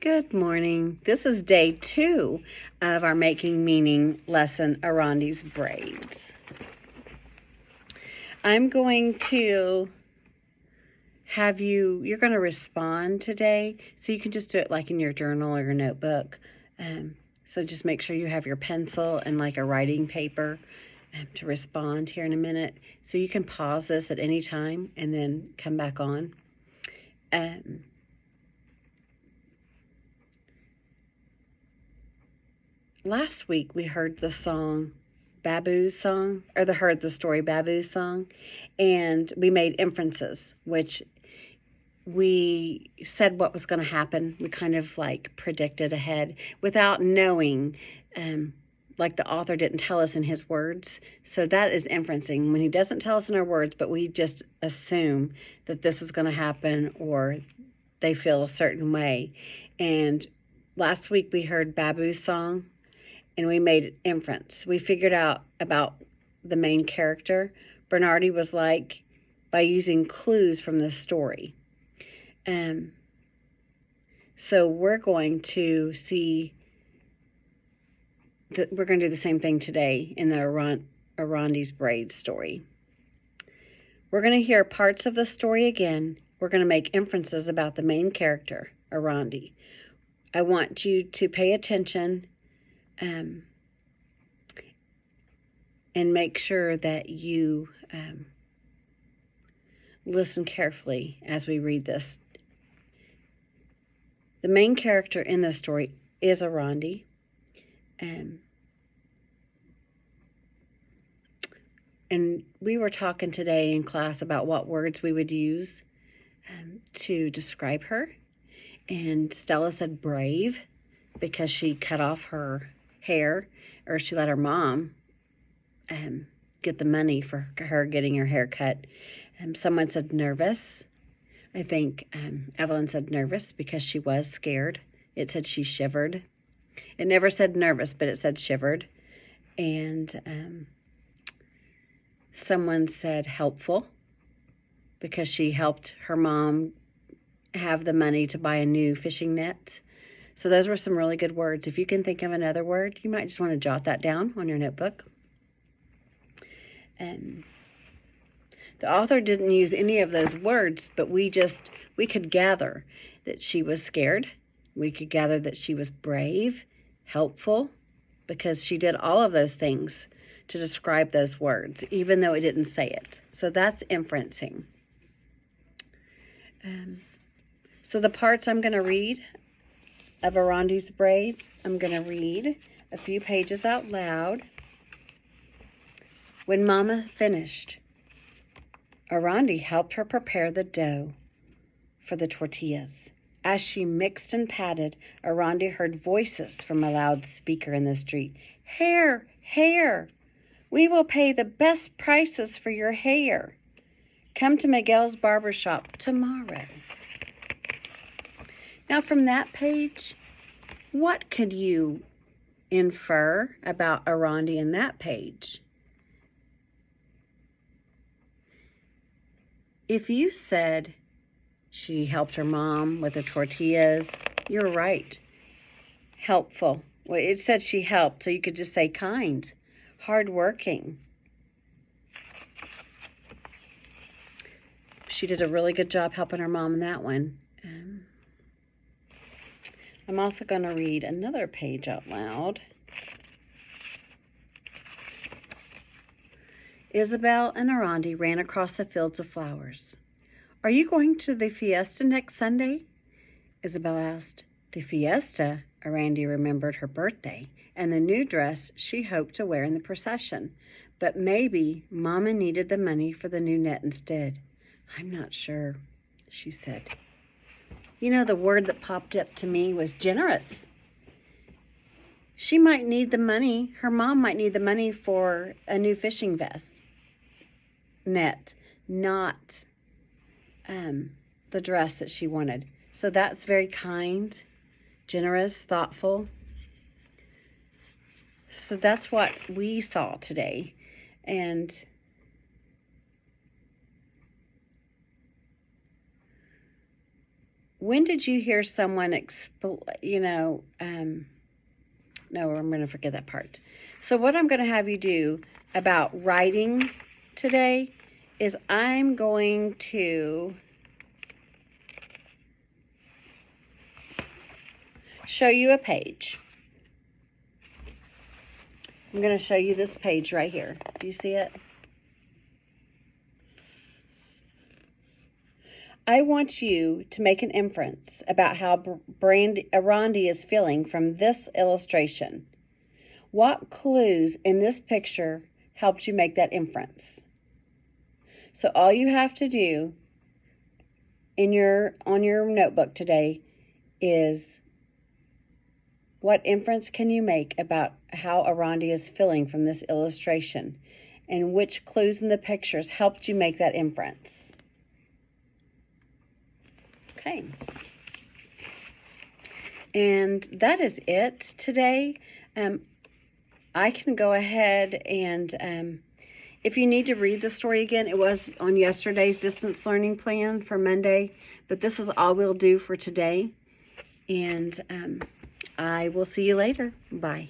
Good morning. This is day 2 of our Making Meaning lesson, Arondi's Braids. I'm going to have you're going to respond today, so you can just do it like in your journal or your notebook. So just make sure you have your pencil and like a writing paper to respond here in a minute. So you can pause this at any time and then come back on. Last week we heard the song Babu's song, or heard the story Babu's song, and we made inferences, which we said what was going to happen. We kind of like predicted ahead without knowing, like the author didn't tell us in his words. So that is inferencing, when he doesn't tell us in our words, but we just assume that this is going to happen or they feel a certain way. And last week we heard Babu's song, and we made inference. We figured out about the main character. Bernardi was like, by using clues from the story. So we're going to see that we're going to do the same thing today in the Arondi's Braids story. We're going to hear parts of the story again. We're going to make inferences about the main character, Arondi. I want you to pay attention and make sure that you listen carefully as we read this. The main character in this story is Arondi. And we were talking today in class about what words we would use to describe her. And Stella said brave, because she cut off her hair, or she let her mom get the money for her getting her hair cut. Someone said nervous. I think Evelyn said nervous because she was scared. It said she shivered. It never said nervous, but it said shivered. And someone said helpful because she helped her mom have the money to buy a new fishing net. So those were some really good words. If you can think of another word, you might just want to jot that down on your notebook. The author didn't use any of those words, but we could gather that she was scared. We could gather that she was brave, helpful, because she did all of those things to describe those words, even though it didn't say it. So that's inferencing. So the parts I'm going to read of Arondi's Braid, I'm going to read a few pages out loud. When Mama finished, Arondi helped her prepare the dough for the tortillas. As she mixed and patted, Arondi heard voices from a loudspeaker in the street. Hair, hair! We will pay the best prices for your hair. Come to Miguel's barber shop tomorrow. Now from that page, what could you infer about Arondi in that page? If you said she helped her mom with the tortillas, you're right. Helpful. Well, it said she helped, so you could just say kind, hardworking. She did a really good job helping her mom in that one. I'm also going to read another page out loud. Isabel and Arondi ran across the fields of flowers. Are you going to the fiesta next Sunday? Isabel asked. The fiesta? Arondi remembered her birthday and the new dress she hoped to wear in the procession. But maybe Mama needed the money for the new net instead. I'm not sure, she said. You know, the word that popped up to me was generous. She might need the money. Her mom might need the money for a new fishing net, not the dress that she wanted. So that's very kind, generous, thoughtful. So that's what we saw today. And when did you hear someone no, I'm going to forget that part. So what I'm going to have you do about writing today is I'm going to show you a page. I'm going to show you this page right here. Do you see it? I want you to make an inference about how Rhonda is feeling from this illustration. What clues in this picture helped you make that inference? So all you have to do on your notebook today is, what inference can you make about how Rhonda is feeling from this illustration, and which clues in the pictures helped you make that inference? Okay. And that is it today. I can go ahead and if you need to read the story again, it was on yesterday's distance learning plan for Monday, but this is all we'll do for today. And I will see you later. Bye.